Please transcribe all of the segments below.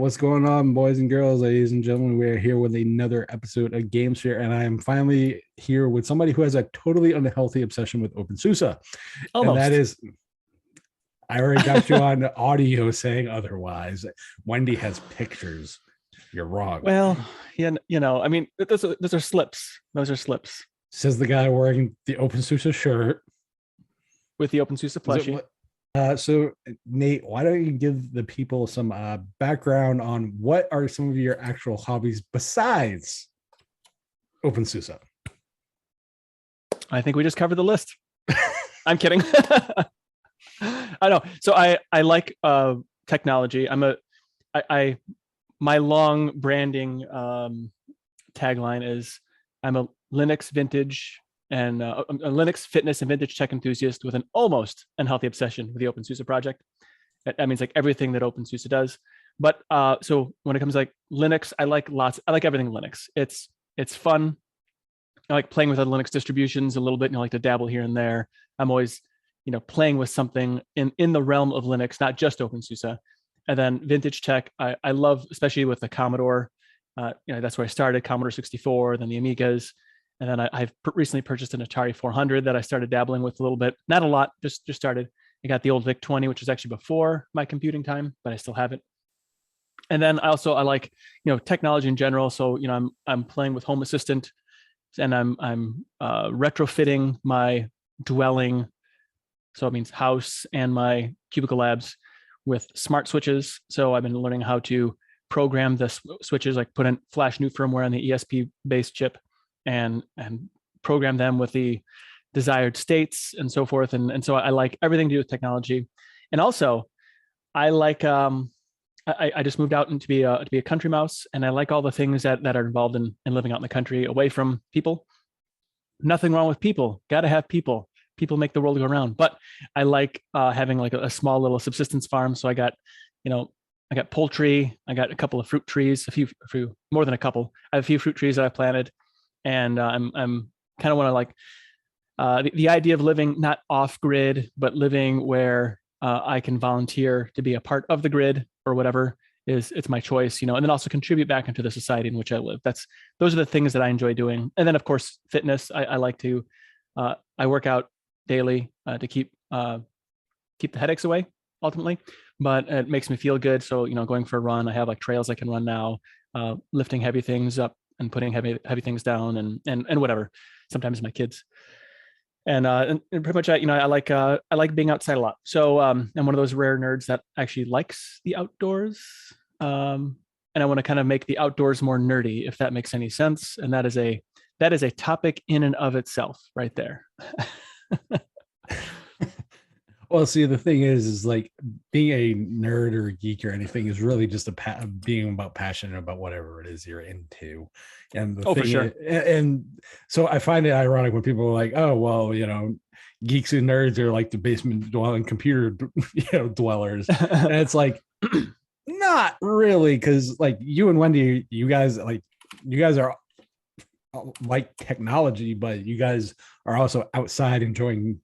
What's going on, boys and girls, ladies and gentlemen? We're here with another episode of GameSphere, and I am finally here with somebody who has a totally unhealthy obsession with OpenSUSE. And that Almost. is, I already got you on audio saying otherwise. Wendy has pictures. You're wrong. Well, yeah, I mean, those are slips. Those are slips Says the guy wearing the OpenSUSE shirt. with the OpenSUSE plushie. So, Nate, why don't you give the people some background on what are some of your actual hobbies besides OpenSUSE? I think we just covered the list. I'm kidding. I know. So I like technology. My long branding tagline is I'm a Linux vintage and a Linux fitness and vintage tech enthusiast with an almost unhealthy obsession with the OpenSUSE project. That means like everything that OpenSUSE does. But so when it comes to like Linux, I like everything Linux. It's fun. I like playing with other Linux distributions a little bit, and I like to dabble here and there. I'm always, playing with something in the realm of Linux, not just OpenSUSE. And then vintage tech, I love, especially with the Commodore. That's where I started, Commodore 64, then the Amigas. And then I've recently purchased an Atari 400 that I started dabbling with a little bit. Not a lot, just started. I got the old VIC-20, which was actually before my computing time, but I still have it. And then I like, technology in general. So, I'm playing with Home Assistant, and I'm retrofitting my dwelling. So it means house and my cubicle labs with smart switches. So I've been learning how to program the switches, like put in flash new firmware on the ESP based chip and program them with the desired states and so forth. And so I like everything to do with technology. And also I like, I just moved out to be a country mouse, and I like all the things that are involved in living out in the country away from people. Nothing wrong with people. Got to have people. People make the world go around. But I like having like a small little subsistence farm. So I got poultry. I got a couple of fruit trees, a few more than a couple. I have a few fruit trees that I planted, and I'm kind of want to like the idea of living not off grid, but living where I can volunteer to be a part of the grid or whatever it's my choice, and then also contribute back into the society in which I live. Those are the things that I enjoy doing. And then of course, fitness. I like to, I work out daily to keep the headaches away ultimately, but it makes me feel good. So, going for a run, I have like trails I can run now, lifting heavy things up and putting heavy things down and whatever. Sometimes my kids. And pretty much, I like being outside a lot. So I'm one of those rare nerds that actually likes the outdoors. And I want to kind of make the outdoors more nerdy, if that makes any sense. And that is a topic in and of itself right there. Well, see, the thing is like being a nerd or a geek or anything is really just being about passionate about whatever it is you're into. And the thing for sure. And so I find it ironic when people are like, oh, well, geeks and nerds are like the basement dwelling computer, dwellers. And it's like, not really, because like you and Wendy, you guys are like technology, but you guys are also outside enjoying,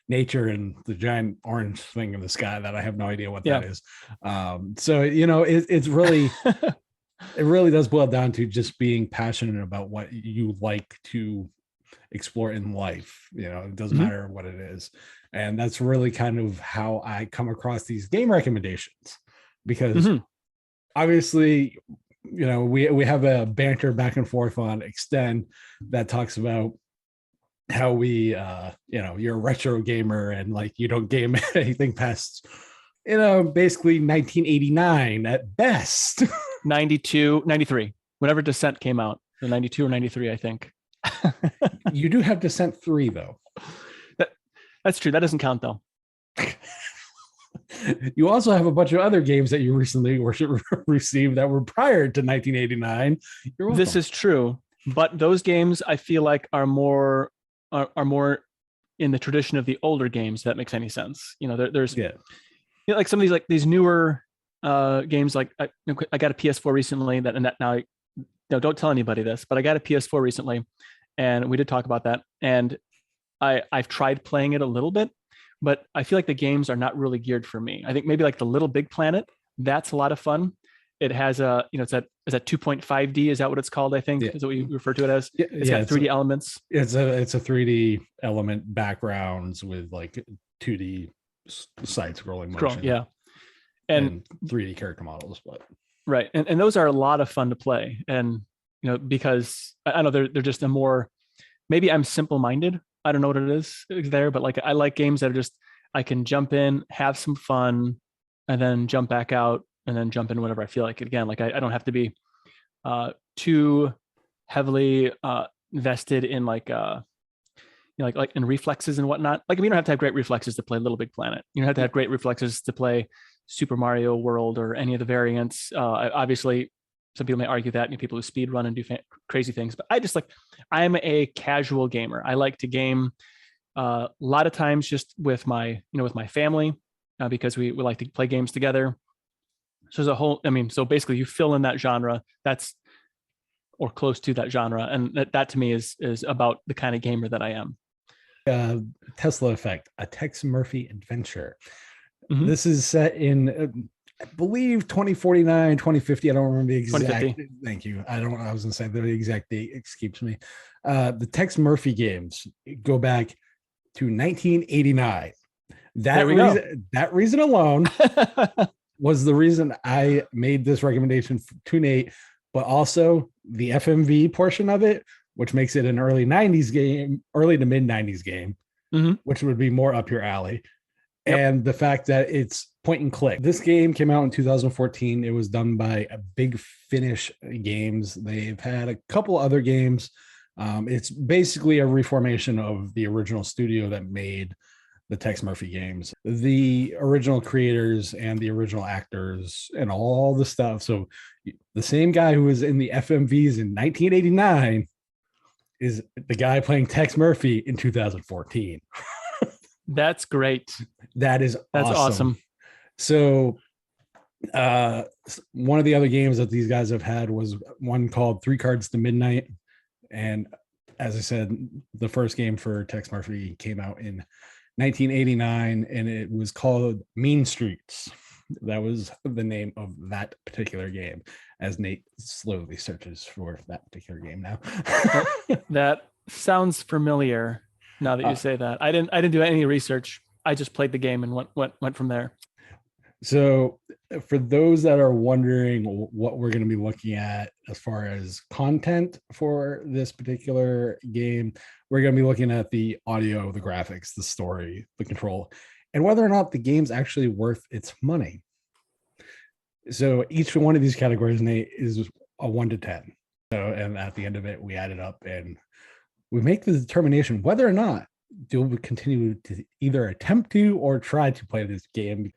nature and the giant orange thing in the sky that I have no idea what that is. So it's really it really does boil down to just being passionate about what you like to explore in life. It doesn't matter what it is. And that's really kind of how I come across these game recommendations, because obviously, we have a banter back and forth on Xtend that talks about how we you're a retro gamer and like you don't game anything past basically 1989 at best. 92, 93, whenever Descent came out, the 92 or 93, I think. You do have Descent 3 though. That's true. That doesn't count though. You also have a bunch of other games that you recently received that were prior to 1989. This is true, but those games I feel like are more in the tradition of the older games. If that makes any sense. There's like some of these newer games. Like I got a PS4 recently now. Don't tell anybody this, but I got a PS4 recently, and we did talk about that. And I've tried playing it a little bit, but I feel like the games are not really geared for me. I think maybe like the Little Big Planet, that's a lot of fun. it has a, it's a, is that 2.5D? Is that what it's called? I think is what you refer to it as. It's got 3D elements. It's a 3D element backgrounds with like 2D side scrolling motion. Yeah. And 3D character models, but right. And those are a lot of fun to play. And, because I know they're just a more, maybe I'm simple-minded. I don't know what it is there, but like, I like games that are just, I can jump in, have some fun, and then jump back out, and then jump in whenever I feel like it again. Like I don't have to be too heavily invested in like in reflexes and whatnot. Like, you don't have to have great reflexes to play Little Big Planet. You don't have to have great reflexes to play Super Mario World or any of the variants. Obviously, some people may argue that, people who speed run and do crazy things, but I'm a casual gamer. I like to game a lot of times just with my family because we like to play games together. So there's a whole, so basically you fill in that genre or close to that genre. And that to me is about the kind of gamer that I am. Tesla Effect, a Tex Murphy Adventure. Mm-hmm. This is set in, I believe 2049, 2050. I don't remember the exact. Thank you. I was going to say the exact date escapes me. The Tex Murphy games go back to 1989. That reason alone was the reason I made this recommendation to Nate, but also the FMV portion of it, which makes it an early to mid 90s game, mm-hmm. which would be more up your alley. Yep. And the fact that it's point and click. This game came out in 2014. It was done by Big Finish Games. They've had a couple other games. It's basically a reformation of the original studio that made the Tex Murphy games. The original creators and the original actors and all the stuff. So the same guy who was in the FMVs in 1989 is the guy playing Tex Murphy in 2014. That's great. That's awesome. So one of the other games that these guys have had was one called 3 Cards to Midnight. And as I said, the first game for Tex Murphy came out in 1989, and it was called Mean Streets. That was the name of that particular game, as Nate slowly searches for that particular game now. That sounds familiar now that you say that. I didn't do any research. I just played the game and went from there. So for those that are wondering what we're going to be looking at as far as content for this particular game, we're going to be looking at the audio, the graphics, the story, the control, and whether or not the game's actually worth its money. So each one of these categories, Nate, is a 1 to 10. So, and at the end of it, we add it up and we make the determination whether or not you'll continue to either attempt to or try to play this game.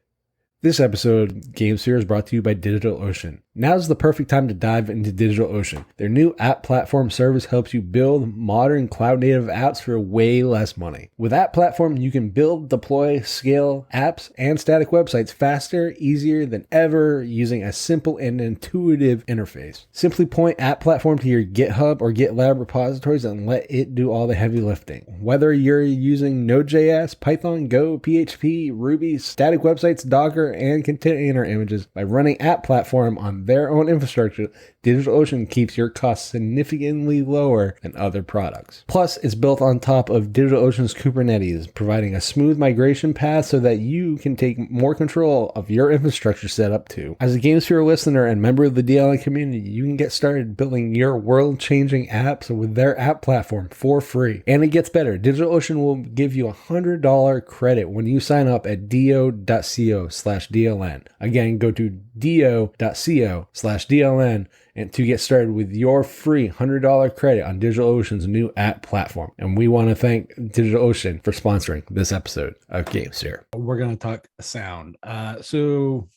This episode, GameSphere, is brought to you by DigitalOcean. Now's the perfect time to dive into DigitalOcean. Their new app platform service helps you build modern cloud-native apps for way less money. With App Platform, you can build, deploy, scale apps and static websites faster, easier than ever using a simple and intuitive interface. Simply point App Platform to your GitHub or GitLab repositories and let it do all the heavy lifting. Whether you're using Node.js, Python, Go, PHP, Ruby, static websites, Docker, and container images, by running App Platform on their own infrastructure, DigitalOcean keeps your costs significantly lower than other products. Plus, it's built on top of DigitalOcean's Kubernetes, providing a smooth migration path so that you can take more control of your infrastructure setup too. As a GameSphere listener and member of the DLN community, you can get started building your world-changing apps with their App Platform for free. And it gets better. DigitalOcean will give you $100 credit when you sign up at do.co/DLN. Again, go to do.co/DLN and to get started with your free $100 credit on DigitalOcean's new app platform. And we want to thank DigitalOcean for sponsoring this episode of GameSphere. We're going to talk sound. So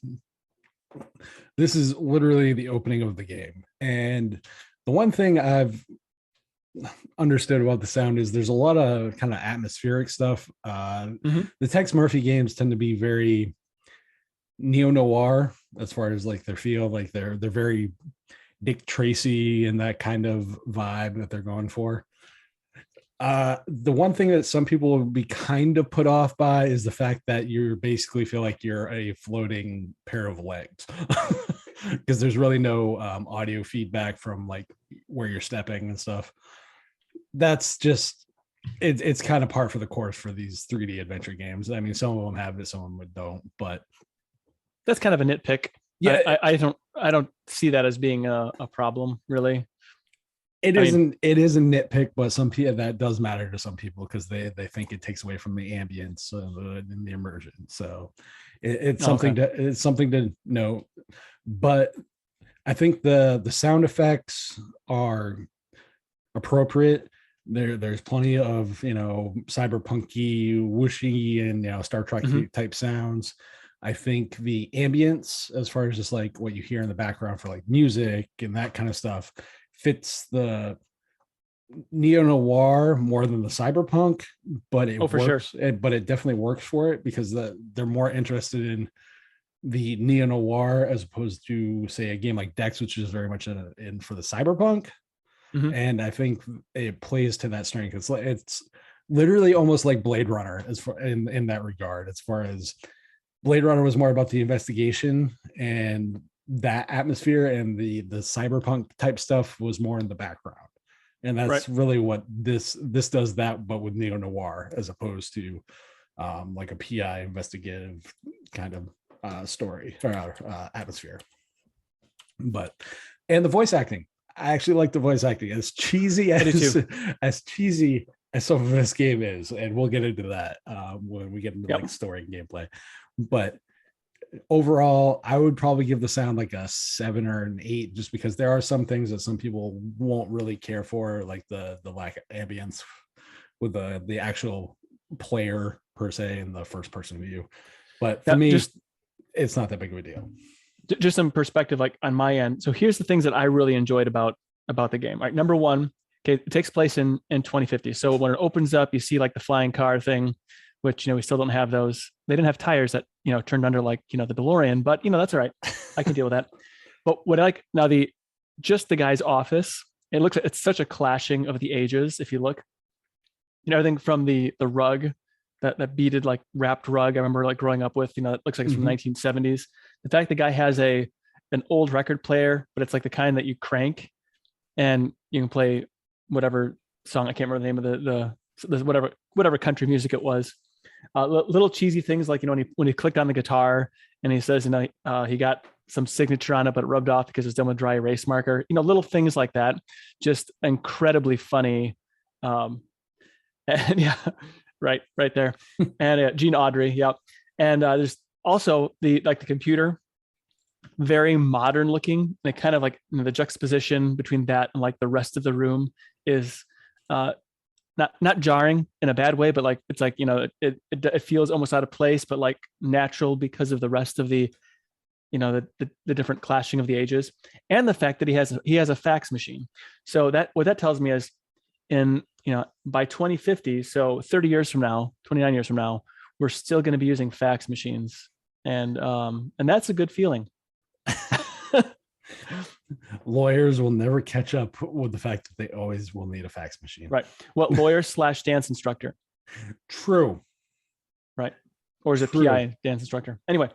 this is literally the opening of the game. And the one thing I've understood about the sound is there's a lot of kind of atmospheric stuff. The Tex Murphy games tend to be very neo-noir as far as like their feel, like they're very Dick Tracy and that kind of vibe that they're going for. The one thing that some people will be kind of put off by is the fact that you basically feel like you're a floating pair of legs. because there's really no audio feedback from like where you're stepping and stuff. That's just it's kind of par for the course for these 3D adventure games. I mean, some of them have it, some of them don't, but That's kind of a nitpick. yeah, I don't see that as being a problem, really. it is a nitpick, but some people that does matter to some people because they think it takes away from the ambience and the immersion. So it's something it's something to note. But I think the sound effects are appropriate. There's plenty of cyberpunky, whooshy, and Star Trek type sounds. I think the ambience, as far as just like what you hear in the background for like music and that kind of stuff, fits the neo noir more than the cyberpunk, but it works. Sure. But it definitely works for it because they're more interested in the neo noir as opposed to say a game like Dex, which is very much in for the cyberpunk. And I think it plays to that strength. It's literally almost like Blade Runner as far in that regard. As far as Blade Runner was more about the investigation and that atmosphere, and the cyberpunk type stuff was more in the background. And that's really what this does, that but with neo noir as opposed to like a PI investigative kind of story or atmosphere. But and the voice acting, I actually like the voice acting. As cheesy as some of this game is, and we'll get into that when we get into like story and gameplay. But overall, I would probably give the sound like a 7 or an 8, just because there are some things that some people won't really care for, like the lack of ambience with the actual player per se in the first person view. But for me, it's not that big of a deal. Just some perspective, like on my end. So here's the things that I really enjoyed about the game. Right, number one, it takes place in 2050. So when it opens up, you see like the flying car thing, which we still don't have those. They didn't have tires that turned under like the DeLorean, but that's all right. I can deal with that. But what I like now, the guy's office, it's such a clashing of the ages. If you look, everything from the rug, that beaded like wrapped rug I remember like growing up with, it looks like it's from the 1970s. The fact the guy has an old record player, but it's like the kind that you crank and you can play whatever song. I can't remember the name of the whatever country music it was. Little cheesy things like when he clicked on the guitar and he says he got some signature on it, but it rubbed off because it's done with dry erase marker. Little things like that, just incredibly funny. And yeah, right there. And Gene Audrey, yep. And there's also the computer, very modern looking. And kind of like the juxtaposition between that and like the rest of the room is not jarring in a bad way, but like it's like it feels almost out of place, but like natural because of the rest of the the different clashing of the ages, and the fact that he has a fax machine. So what that tells me is in by 2050, so 30 years from now, 29 years from now, we're still going to be using fax machines, and that's a good feeling. Lawyers will never catch up with the fact that they always will need a fax machine. Right. Well, lawyer / dance instructor. True. Right. Or is it PI, dance instructor? Anyway.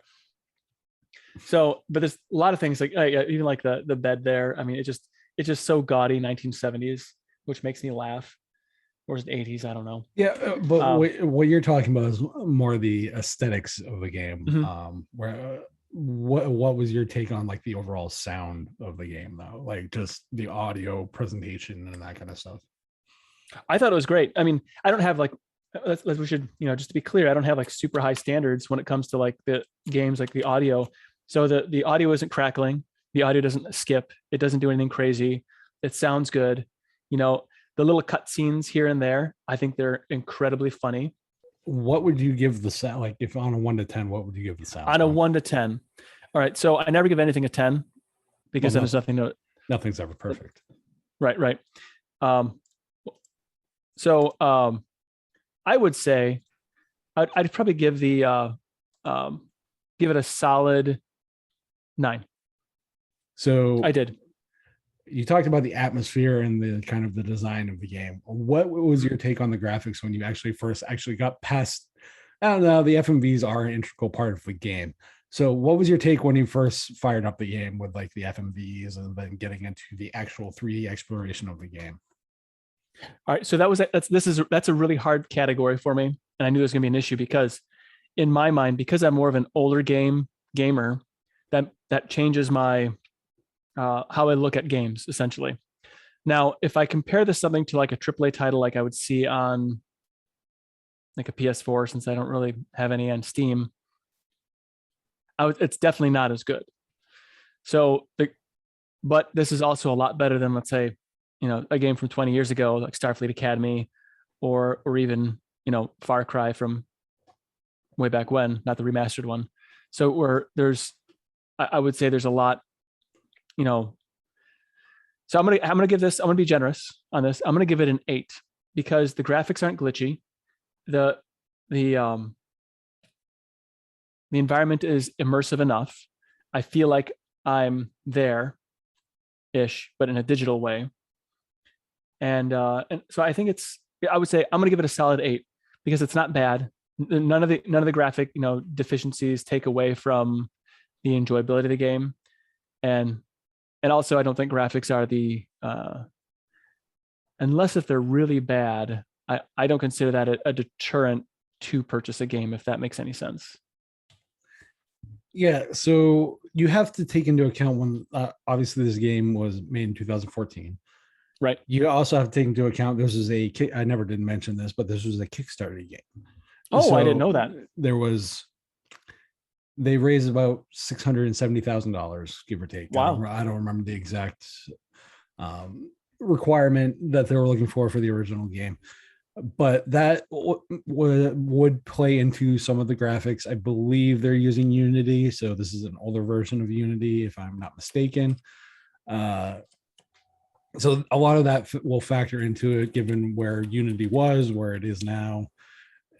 So, but there's a lot of things like even like the bed there. I mean, it's just so gaudy 1970s, which makes me laugh. Or is it 80s? I don't know. Yeah, but what you're talking about is more the aesthetics of the game. Where what was your take on like the overall sound of the game though, like just the audio presentation and that kind of stuff? I thought it was great. I mean, I don't have like we should just to be clear, I don't have like super high standards when it comes to like the games, like the audio. So the audio isn't crackling, the audio doesn't skip, it doesn't do anything crazy, it sounds good. The little cutscenes here and there, I think they're incredibly funny. What would you give the sound? Like if on a 1 to 10, what would you give the sound? On a 1 to 10. All right. So I never give anything a 10 because there's nothing's ever perfect. Right. So I would say I'd probably give give it a solid 9. So I did. You talked about the atmosphere and the kind of the design of the game. What was your take on the graphics when you first got past? I don't know. The FMVs are an integral part of the game, So what was your take when you first fired up the game with like the FMVs and then getting into the actual 3D exploration of the game? All right, so that's a really hard category for me, and I knew it was going to be an issue because, in my mind, because I'm more of an older gamer, that changes my how I look at games essentially. Now, if I compare this something to like a AAA title, like I would see on like a PS4, since I don't really have any on Steam, it's definitely not as good. So, but this is also a lot better than, let's say, a game from 20 years ago, like Starfleet Academy, or even Far Cry from way back when, not the remastered one. So I would say there's a lot, So I'm gonna be generous on this. I'm gonna give it an 8 because the graphics aren't glitchy. The the the environment is immersive enough. I feel like I'm there ish, but in a digital way. And so I think I would say I'm gonna give it a solid 8 because it's not bad. None of the graphic deficiencies take away from the enjoyability of the game. And also I don't think graphics are the unless if they're really bad, I don't consider that a deterrent to purchase a game, if that makes any sense. Yeah, so you have to take into account when obviously this game was made in 2014. Right. You also have to take into account this is I never did mention this, but this was a Kickstarter game. Oh, so I didn't know that. They raised about $670,000, give or take. Wow. I don't remember the exact requirement that they were looking for the original game, but that would play into some of the graphics. I believe they're using Unity, so this is an older version of Unity, if I'm not mistaken. So a lot of that will factor into it, given where Unity was, where it is now.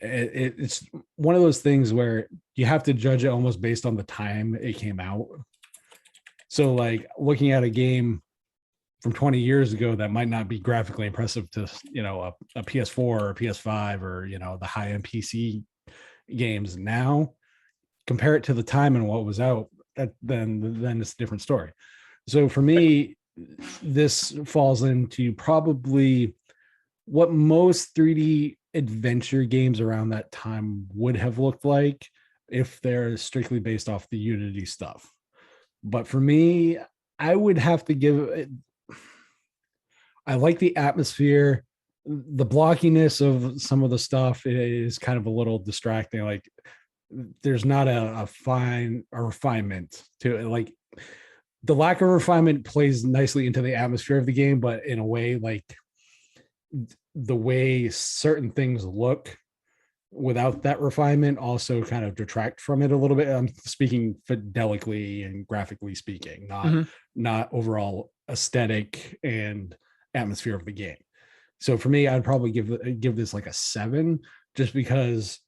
It's one of those things where you have to judge it almost based on the time it came out. So like looking at a game from 20 years ago that might not be graphically impressive to a PS4 or a PS5 or the high-end PC games now, compare it to the time and what was out, then it's a different story. So for me, this falls into probably what most 3D adventure games around that time would have looked like if they're strictly based off the Unity stuff. But for me, I would have to give it, I like the atmosphere. The blockiness of some of the stuff is kind of a little distracting. Like there's not a refinement to it. Like the lack of refinement plays nicely into the atmosphere of the game, but in a way, like the way certain things look without that refinement also kind of detract from it a little bit. I'm speaking fidelically and graphically speaking, not overall aesthetic and atmosphere of the game. So for me, I'd probably give this like a 7, just because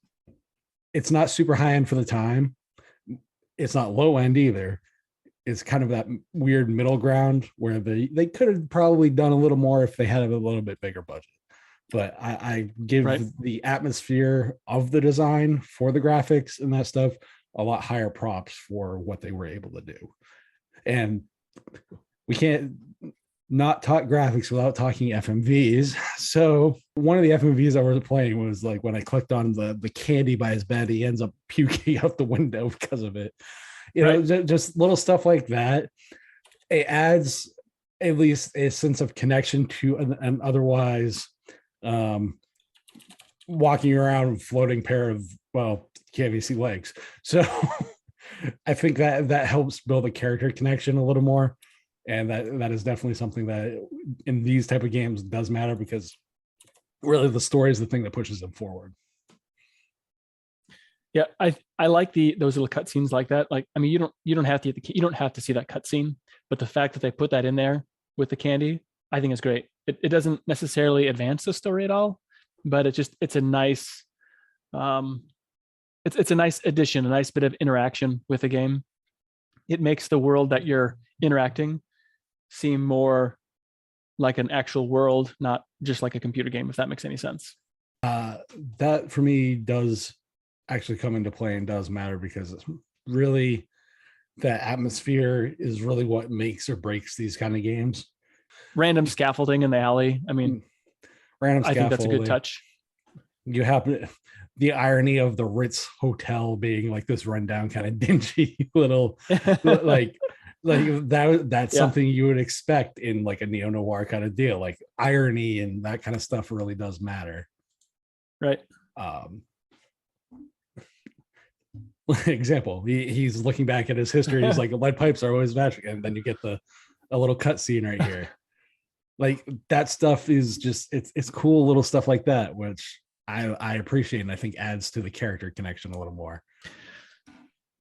it's not super high end for the time. It's not low end either. It's kind of that weird middle ground where they could have probably done a little more if they had a little bit bigger budget. But I give the atmosphere of the design for the graphics and that stuff a lot higher props for what they were able to do. And we can't not talk graphics without talking FMVs. So one of the FMVs I was playing was like when I clicked on the candy by his bed, he ends up puking out the window because of it. Just little stuff like that. It adds at least a sense of connection to an otherwise walking around floating pair of, well, can't even see legs. So I think that helps build a character connection a little more. And that is definitely something that in these type of games does matter, because really the story is the thing that pushes them forward. Yeah, I like those little cutscenes like that. Like, I mean, you don't have to see that cutscene, but the fact that they put that in there with the candy, I think is great. It doesn't necessarily advance the story at all, but it's a nice it's a nice addition, a nice bit of interaction with the game. It makes the world that you're interacting seem more like an actual world, not just like a computer game, if that makes any sense. That for me does actually come into play and does matter, because really, that atmosphere is really what makes or breaks these kind of games. Random scaffolding in the alley. I mean, Random I think that's a good scaffolding. touch. You have the irony of the Ritz Hotel being like this rundown kind of dingy little like that's Yeah. something you would expect in like a neo-noir kind of deal. Like irony and that kind of stuff really does matter. Right. Example, he's looking back at his history. He's like, lead pipes are always magic, and then you get a little cut scene right here. Like that stuff is just it's cool little stuff like that, which I appreciate and I think adds to the character connection a little more.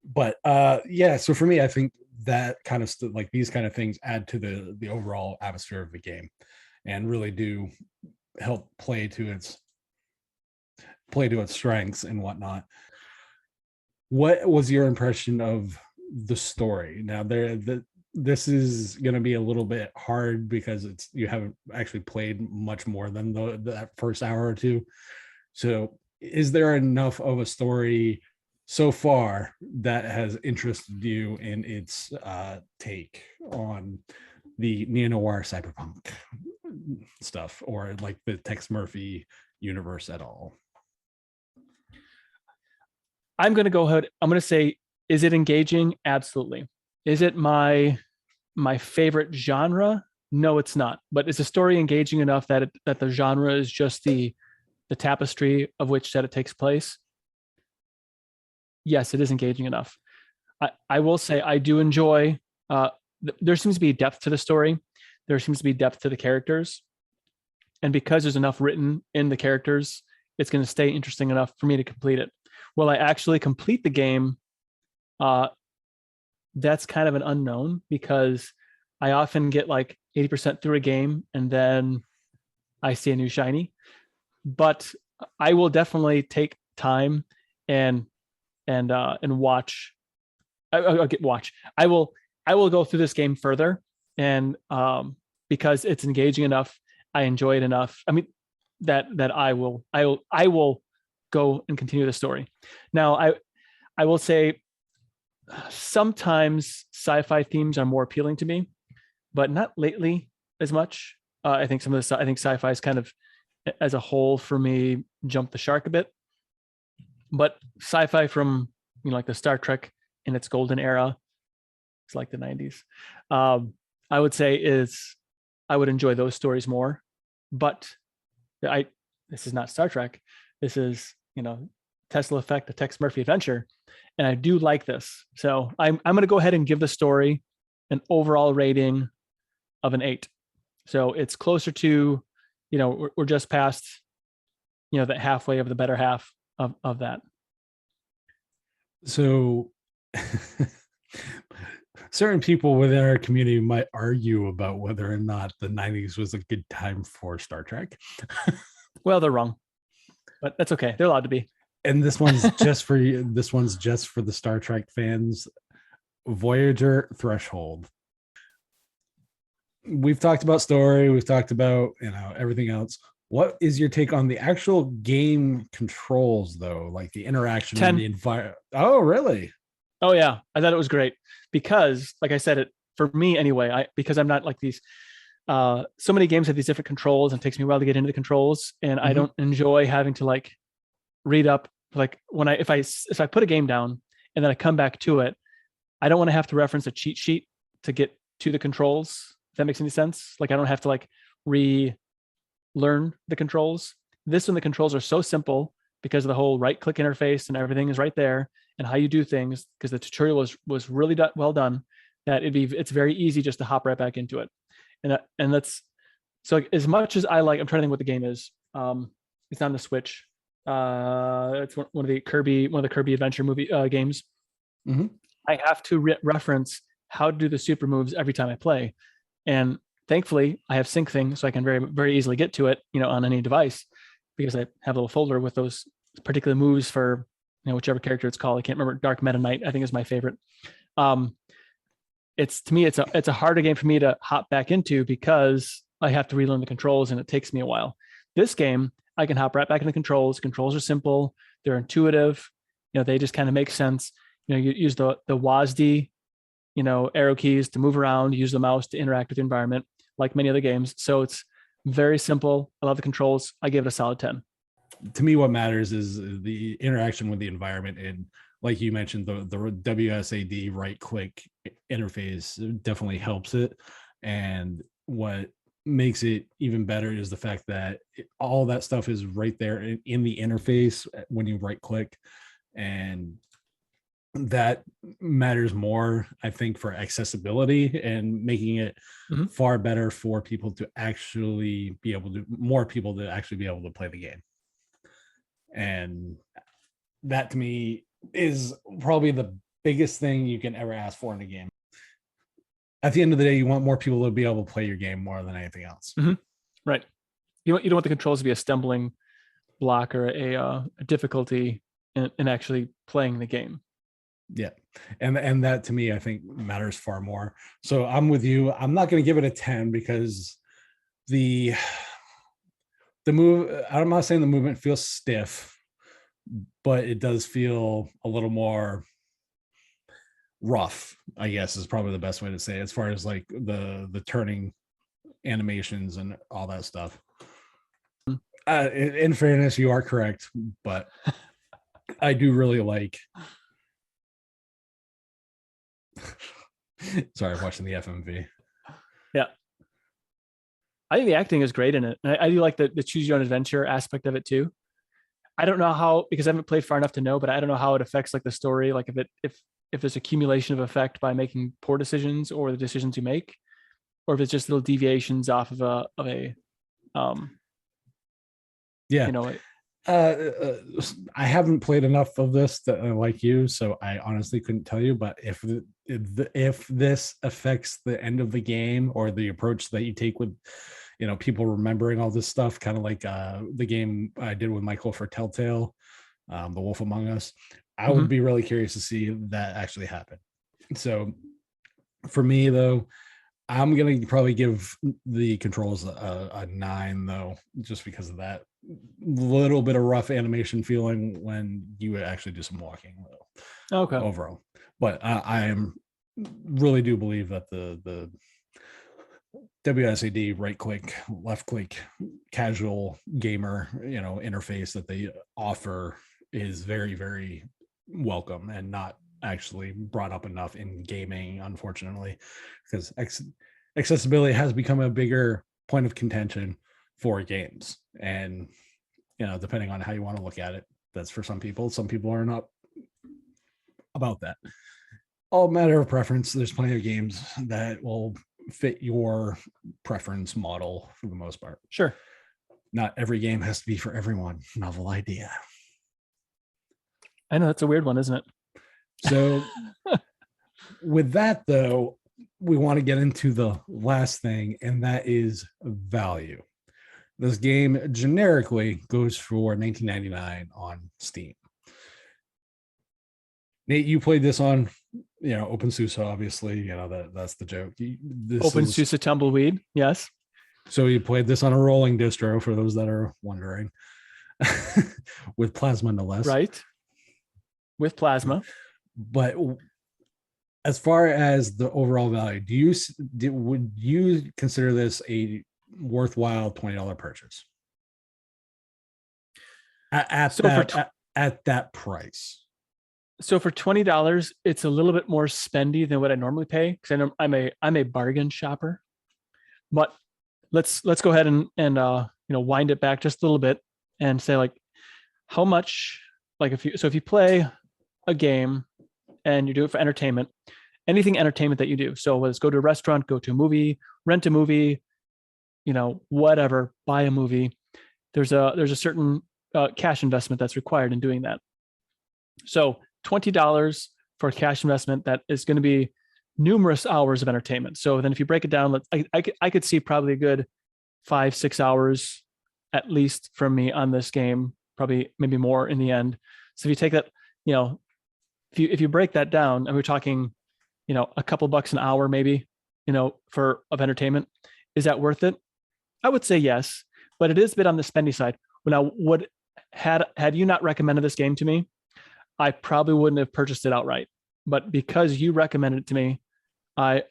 But yeah, so for me, I think that kind of like these kind of things add to the overall atmosphere of the game and really do help play to its strengths and whatnot. What was your impression of the story? Now this is going to be a little bit hard because you haven't actually played much more than that first hour or two. So is there enough of a story so far that has interested you in its take on the neo-noir cyberpunk stuff, or like the Tex Murphy universe at all? I'm going to go ahead. I'm going to say, is it engaging? Absolutely. Is it my favorite genre? No, it's not. But is the story engaging enough that the genre is just the tapestry of which that it takes place? Yes, it is engaging enough. I will say I do enjoy. There seems to be depth to the story. There seems to be depth to the characters, and because there's enough written in the characters, it's going to stay interesting enough for me to complete it. Will I actually complete the game? That's kind of an unknown, because I often get like 80% through a game and then I see a new shiny. But I will definitely take time and watch. I'll get watch. I will go through this game further, and because it's engaging enough, I enjoy it enough. I mean, that I will go and continue the story. Now, I will say sometimes sci-fi themes are more appealing to me, but not lately as much. I think sci-fi is kind of, as a whole for me, jumped the shark a bit. But sci-fi from like the Star Trek in its golden era, it's like the 90s. I would say I would enjoy those stories more. But this is not Star Trek. This is Tesla Effect, the Tex Murphy Adventure, and I do like this. So I'm going to go ahead and give the story an overall rating of an 8. So it's closer to, we're just past, that halfway of the better half of that. So certain people within our community might argue about whether or not the 90s was a good time for Star Trek. Well, they're wrong, but that's okay. They're allowed to be. And this one's just for you. This one's just for the Star Trek fans. Voyager Threshold. We've talked about story. We've talked about, everything else. What is your take on the actual game controls, though? Like the interaction 10. and the environment? Oh, really? Oh, yeah. I thought it was great because, like I said, for me anyway, because I'm not like these, so many games have these different controls and it takes me a while to get into the controls. And I don't enjoy having to like read up, like if I put a game down and then I come back to it, I don't want to have to reference a cheat sheet to get to the controls. If that makes any sense. Like I don't have to like relearn the controls. This one, the controls are so simple because of the whole right click interface and everything is right there, and how you do things, because the tutorial was really well done, that it's very easy just to hop right back into it. And that's, so as much as I'm trying to think what the game is. It's on the Switch. It's one of the Kirby Adventure movie games. Mm-hmm. I have to reference how to do the super moves every time I play, and thankfully I have sync thing, so I can very, very easily get to it, on any device, because I have a little folder with those particular moves for whichever character it's called. I can't remember. Dark Meta Knight, I think, is my favorite. It's a harder game for me to hop back into because I have to relearn the controls and it takes me a while. This game, I can hop right back into controls. Controls are simple. They're intuitive. They just kind of make sense. You use the WASD, arrow keys to move around, use the mouse to interact with the environment, like many other games. So it's very simple. I love the controls. I give it a solid 10. To me, what matters is the interaction with the environment. And like you mentioned, the WSAD right click interface definitely helps it. And what makes it even better is the fact that all that stuff is right there in the interface when you right click. And that matters more, I think, for accessibility and making it far better for people to actually be able to, more people to actually be able to play the game. And that to me is probably the biggest thing you can ever ask for in a game. At the end of the day, you want more people to be able to play your game more than anything else. Right. You don't want the controls to be a stumbling block or a difficulty in actually playing the game. Yeah. And that to me, I think matters far more. So I'm with you. I'm not going to give it a 10 because the move, I'm not saying the movement feels stiff, but it does feel a little more rough, I guess is probably the best way to say it, as far as like the turning animations and all that stuff. In fairness, you are correct, but I do really like sorry, watching the FMV. Yeah. I think the acting is great in it. And I do like the choose your own adventure aspect of it too. I don't know how, because I haven't played far enough to know, but I don't know how it affects like the story. Like if there's accumulation of effect by making poor decisions or the decisions you make, or if it's just little deviations off of a yeah. I haven't played enough of this like you, so I honestly couldn't tell you. But if this affects the end of the game or the approach that you take with, people remembering all this stuff, kind of like the game I did with Michael for Telltale, The Wolf Among Us, I would be really curious to see that actually happen. So for me, though, I'm going to probably give the controls a 9, though, just because of that little bit of rough animation feeling when you actually do some walking. Okay. Overall. But I am really do believe that the WSAD right click, left click, casual gamer, interface that they offer is very, very welcome and not actually brought up enough in gaming, unfortunately, because accessibility has become a bigger point of contention for games. And depending on how you want to look at it, that's for some people are not about that. All matter of preference. There's plenty of games that will fit your preference model for the most part. Sure. Not every game has to be for everyone. Novel idea. I know, that's a weird one, isn't it? So with that, though, we want to get into the last thing, and that is value. This game generically goes for $19.99 on Steam. Nate, you played this on, OpenSUSE, obviously. That's the joke. OpenSUSE Tumbleweed, yes. So you played this on a rolling distro, for those that are wondering, with Plasma, no less. Right. With Plasma. But as far as the overall value, would you consider this a worthwhile $20 purchase at that price? So for $20, it's a little bit more spendy than what I normally pay, because I'm a bargain shopper. But let's go ahead and wind it back just a little bit and say, like, how much, like, if you play a game and you do it for entertainment, anything entertainment that you do. So let's go to a restaurant, go to a movie, rent a movie, whatever, buy a movie. There's a certain cash investment that's required in doing that. So $20 for a cash investment that is going to be numerous hours of entertainment. So then if you break it down, I could see probably a good 5-6 hours at least from me on this game, probably maybe more in the end. So if you take that, if you break that down, and we're talking, a couple bucks an hour, maybe, of entertainment, is that worth it? I would say yes, but it is a bit on the spendy side. Now, had you not recommended this game to me, I probably wouldn't have purchased it outright. but because you recommended it to me, I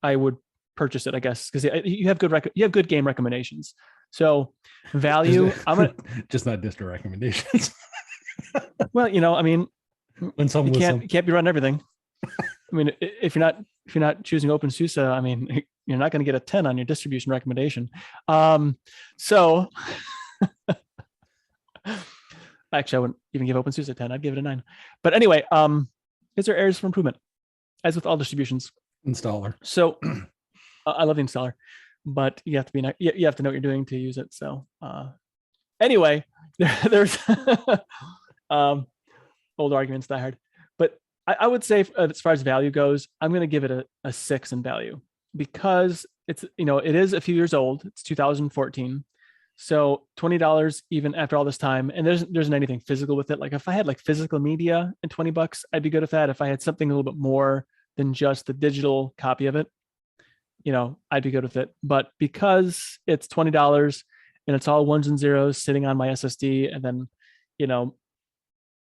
would purchase it, I guess, because you have good game recommendations. So value, I'm gonna just not distro recommendations. well, I mean, When some you with can't be running everything. I mean, if you're not choosing OpenSUSE, I mean, you're not going to get a 10 on your distribution recommendation. So actually, I wouldn't even give OpenSUSE a 10. I'd give it a 9. But anyway, is there areas for improvement, as with all distributions? installer. So I love the installer, but you have to you have to know what you're doing to use it. So anyway, there's old arguments die hard. But I would say, as far as value goes, I'm going to give it a 6 in value, because it's, it is a few years old. It's 2014. So $20 even after all this time, and there isn't anything physical with it. Like if I had like physical media and $20, I'd be good with that. If I had something a little bit more than just the digital copy of it, I'd be good with it. But because it's $20 and it's all ones and zeros sitting on my SSD, and then,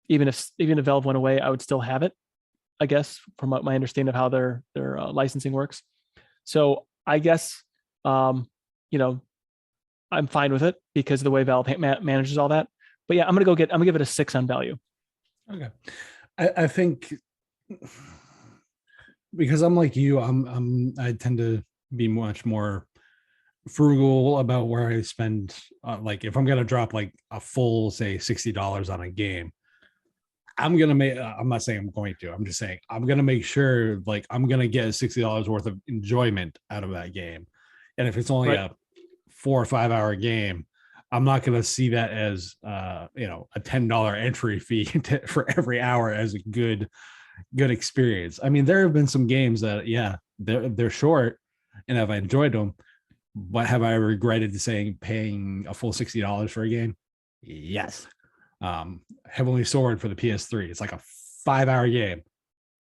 even if Valve went away, I would still have it, I guess, from my understanding of how their licensing works. So I guess, I'm fine with it because of the way Valve manages all that. But yeah, I'm gonna give it a 6 on value. Okay, I think because I'm like you, I tend to be much more frugal about where I spend. Like if I'm gonna drop like a full, say, $60 on a game, I'm not saying I'm going to. I'm just saying I'm gonna make sure like I'm gonna get $60 worth of enjoyment out of that game. And if it's only a 4 or 5 hour game, I'm not gonna see that as a $10 entry fee for every hour as a good experience. I mean, there have been some games that they're short, and have I enjoyed them, but have I regretted paying a full $60 for a game? Yes. Heavenly Sword for the PS3. It's like a 5 hour game.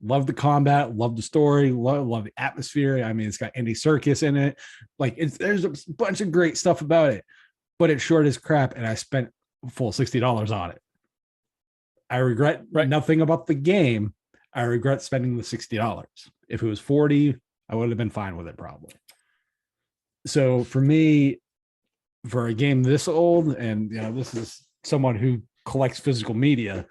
Love the combat, love the story, love the atmosphere. I mean, it's got Andy Serkis in it. Like there's a bunch of great stuff about it, but it's short as crap, and I spent full $60 on it. I regret nothing about the game. I regret spending the $60. If it was 40, I would have been fine with it probably. So for me, for a game this old, and this is someone who collects physical media,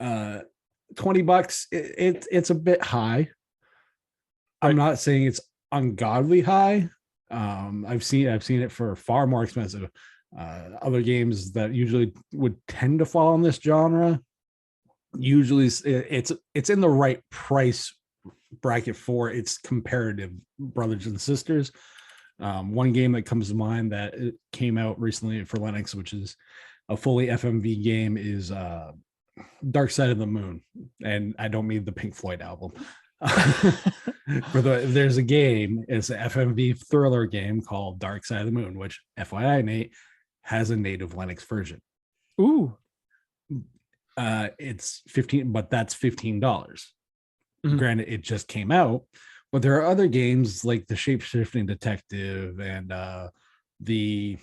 $20, it's a bit high. I'm not saying it's ungodly high. I've seen it for far more expensive. Other games that usually would tend to fall in this genre, usually it's in the right price bracket for its comparative brothers and sisters. One game that comes to mind that it came out recently for Linux, which is a fully FMV game, is Dark Side of the Moon. And I don't mean the Pink Floyd album. There's a game, it's an FMV thriller game called Dark Side of the Moon, which, FYI, Nate, has a native Linux version. Ooh. It's 15, but that's $15. Mm-hmm. Granted, it just came out, but there are other games like the Shape-Shifting Detective and the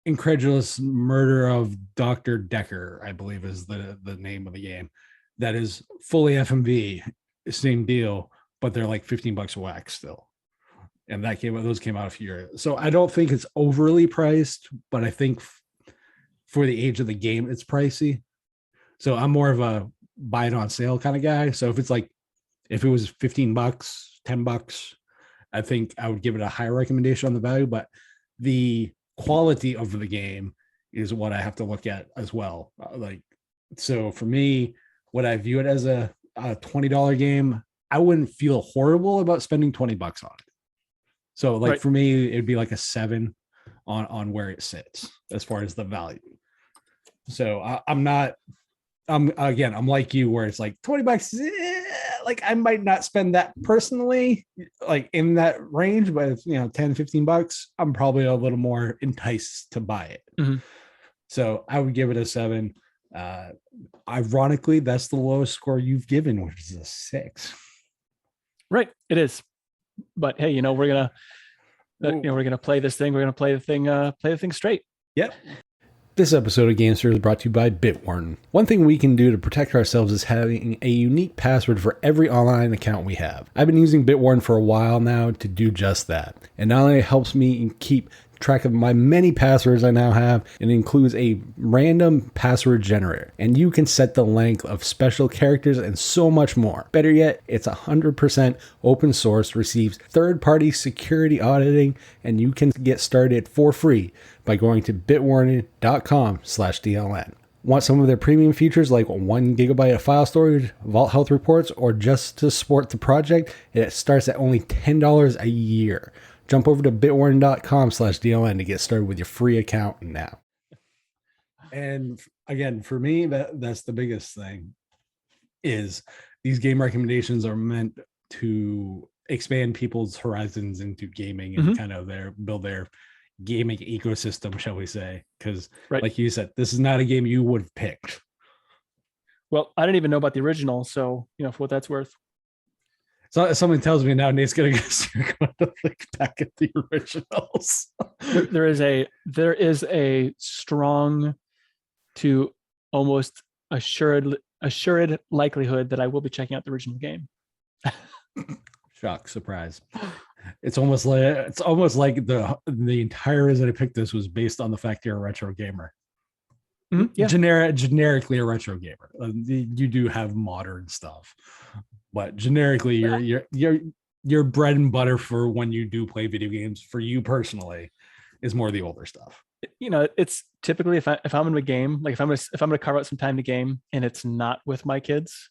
Incredulous Murder of Dr. Decker, I believe is the name of the game, that is fully FMV, same deal, but they're like $15 a whack still. And those came out a few years. So I don't think it's overly priced, but I think for the age of the game, it's pricey. So I'm more of a buy it on sale kind of guy. So if it was $15, $10, I think I would give it a higher recommendation on the value, but the quality of the game is what I have to look at as well. So for me, would I view it as a $20 game? I wouldn't feel horrible about spending $20 on it. So for me, it'd be like a 7 on where it sits as far as the value. So I'm like you, where it's like $20, like I might not spend that personally, like in that range, but if, $10, $15, I'm probably a little more enticed to buy it. Mm-hmm. So I would give it a 7. Ironically, that's the lowest score you've given, which is a 6. Right. It is. But hey, we're gonna play this thing. We're gonna play the thing straight. Yep. This episode of GameSir is brought to you by Bitwarden. One thing we can do to protect ourselves is having a unique password for every online account we have. I've been using Bitwarden for a while now to do just that. And not only helps me keep track of my many passwords I now have, it includes a random password generator. And you can set the length of special characters and so much more. Better yet, it's 100% open source, receives third-party security auditing, and you can get started for free by going to bitwarden.com/DLN. Want some of their premium features like 1 gigabyte of file storage, vault health reports, or just to support the project? It starts at only $10 a year. Jump over to bitwarden.com/DLN to get started with your free account now. And again, for me, that's the biggest thing is these game recommendations are meant to expand people's horizons into gaming and kind of build their gaming ecosystem, shall we say? Because like you said, this is not a game you would have picked. Well, I didn't even know about the original, so for what that's worth. So someone tells me now Nate's gonna look back at the originals. there is a strong to almost assured likelihood that I will be checking out the original game. Shock, surprise. It's almost like the entire reason I picked this was based on the fact you're a retro gamer. Yeah. Generically a retro gamer. You do have modern stuff, but generically your bread and butter for when you do play video games for you personally is more the older stuff. It's typically if I'm in a game, like if I'm gonna carve out some time to game and it's not with my kids,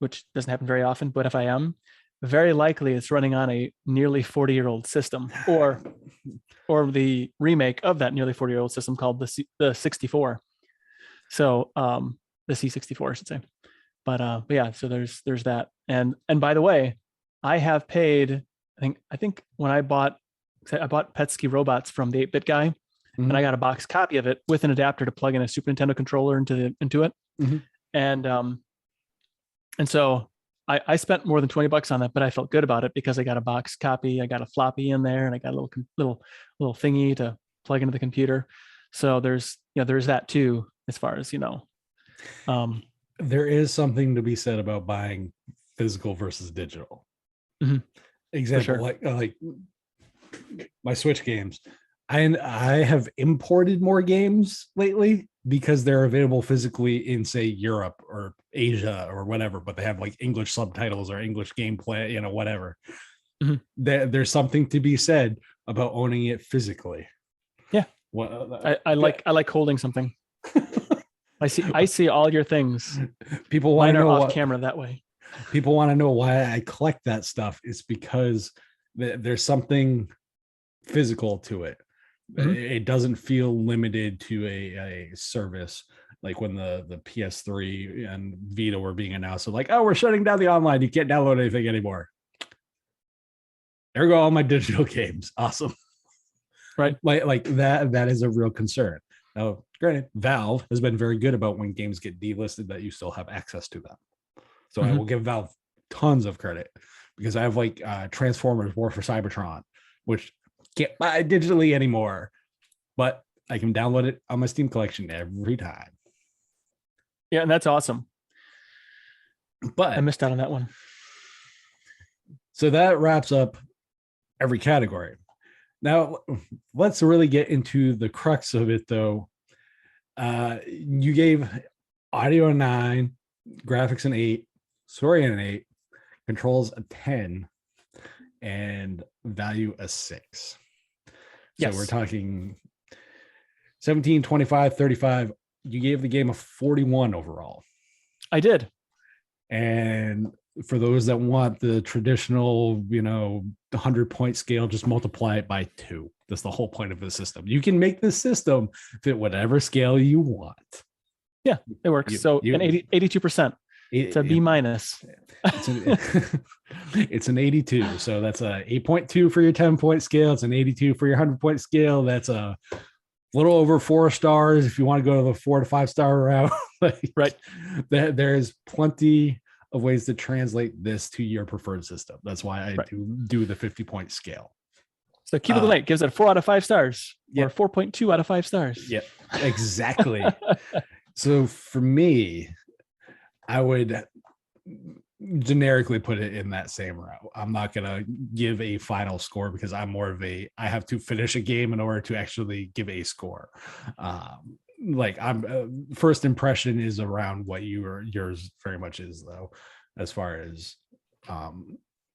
which doesn't happen very often, but if I am, very likely it's running on a nearly 40-year-old system or the remake of that nearly 40-year-old system called the 64. So the C64, I should say. But yeah, so there's that. And by the way, I have paid, I think when I bought Petsky Robots from the 8-Bit guy, and I got a box copy of it with an adapter to plug in a Super Nintendo controller into it. And so I spent more than $20 on that, but I felt good about it because I got a box copy, I got a floppy in there, and I got a little thingy to plug into the computer. So there's that too, as far as there is something to be said about buying physical versus digital. Example, sure. like my Switch games. I have imported more games lately because they're available physically in, say, Europe or Asia or whatever, but they have like English subtitles or English gameplay, whatever. There's something to be said about owning it physically. Yeah. Well, I like holding something. I see all your things. People want to know off camera that way. People want to know why I collect that stuff. It's because there's something physical to it. It doesn't feel limited to a service like when the PS3 and Vita were being announced. So like, oh, we're shutting down the online. You can't download anything anymore. There go all my digital games. Awesome. Right. Like that is a real concern. Now, granted, Valve has been very good about when games get delisted that you still have access to them. So I will give Valve tons of credit because I have like Transformers War for Cybertron, which can't buy digitally anymore, but I can download it on my Steam collection every time. Yeah, and that's awesome. But I missed out on that one. So that wraps up every category. Now, let's really get into the crux of it, though. You gave audio a 9, graphics an 8, story an 8, controls a 10, and value a 6. So we're talking 17, 25, 35. You gave the game a 41 overall. I did. And for those that want the traditional, 100-point scale, just multiply it by 2. That's the whole point of the system. You can make this system fit whatever scale you want. Yeah, it works. So an 82%. It's a B minus. It's an 82. So that's a 8.2 for your 10-point scale. It's an 82 for your 100-point scale. That's a little over 4 stars if you want to go to the 4 to 5 star route. Right. There's plenty of ways to translate this to your preferred system. That's why I do the 50-point scale. So CubicleNate gives it 4 out of 5 stars, Yeah. or 4.2 out of 5 stars. Yeah, exactly. So for me, I would generically put it in that same route. I'm not gonna give a final score because I'm more of I have to finish a game in order to actually give a score. Like I'm first impression is around what yours very much is though, as far as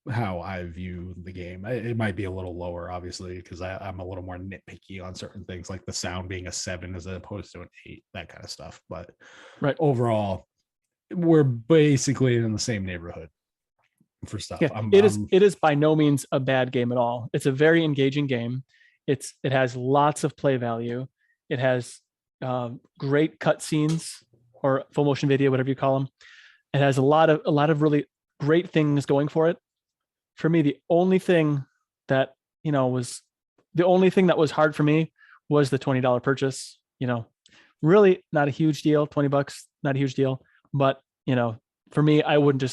how I view the game. It might be a little lower, obviously, because I'm a little more nitpicky on certain things, like the sound being a 7 as opposed to an 8, that kind of stuff. But right, overall, we're basically in the same neighborhood for stuff. yeah, it is by no means a bad game at all. It's a very engaging game. It has lots of play value. It has great cutscenes or full motion video, whatever you call them. It has a lot of really great things going for it. For me, the only thing that was hard for me was the $20 purchase. Really not a huge deal. $20, not a huge deal. But for me, I wouldn't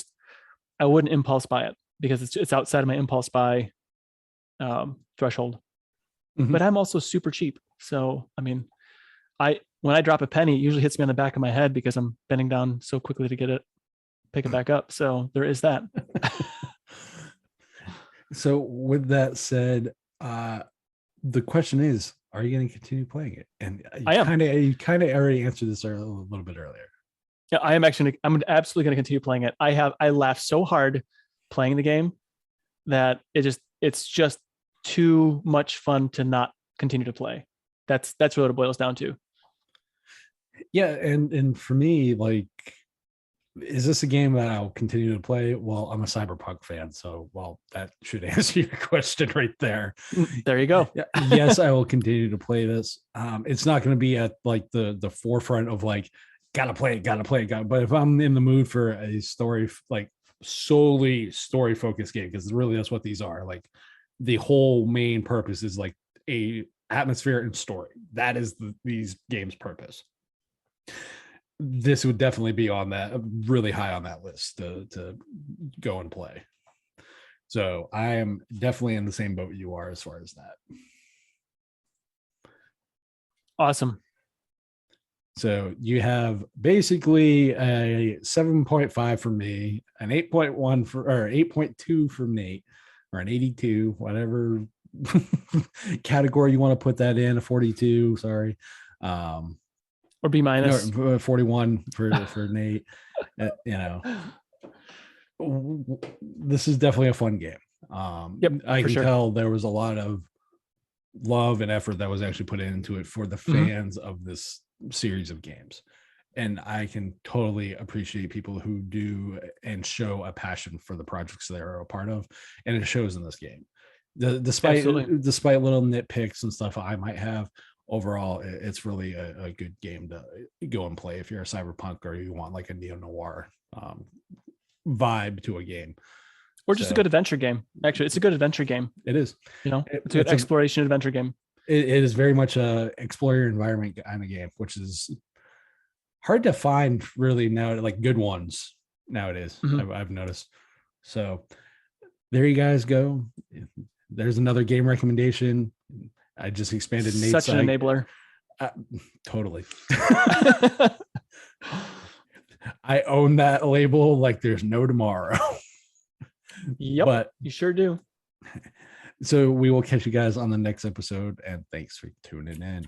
impulse buy it because it's outside of my impulse buy threshold. Mhm. But I'm also super cheap. So I mean, when I drop a penny, it usually hits me on the back of my head because I'm bending down so quickly to pick it back up. So there is that. So with that said, the question is, are you going to continue playing it? And you kind of already answered this a little bit earlier. Yeah, I'm absolutely going to continue playing it. I laughed so hard playing the game that it's just too much fun to not continue to play. That's what it boils down to. Yeah, and for me, like, is this a game that I'll continue to play? Well, I'm a Cyberpunk fan, so that should answer your question right there. There you go. Yeah, yes, I will continue to play this. It's not going to be at like the forefront of like gotta play it. But if I'm in the mood for a story, like solely story focused game, because really that's what these are. Like the whole main purpose is like a atmosphere and story. That is these games' purpose. This would definitely be on that really high on that list to go and play. So I am definitely in the same boat you are as far as that. Awesome. So you have basically a 7.5 for me, an 8.1 or 8.2 for Nate, or an 82, whatever category you want to put that in, a 42, sorry. Or B minus. 41 for Nate. This is definitely a fun game. Yep, I can tell there was a lot of love and effort that was actually put into it for the fans of this series of games. And I can totally appreciate people who do and show a passion for the projects they're a part of. And it shows in this game. Despite little nitpicks and stuff I might have, overall, it's really a good game to go and play if you're a Cyberpunk or you want like a neo-noir vibe to a game. Or just a good adventure game. Actually, it's a good adventure game. It is. It's a good exploration adventure game. It is very much a explore your environment kind of game, which is hard to find really now, like good ones nowadays. I've noticed. So there you guys go. There's another game recommendation. I just expanded Nate's such an enabler. Totally. I own that label like there's no tomorrow. Yep, but you sure do. So we will catch you guys on the next episode, and thanks for tuning in.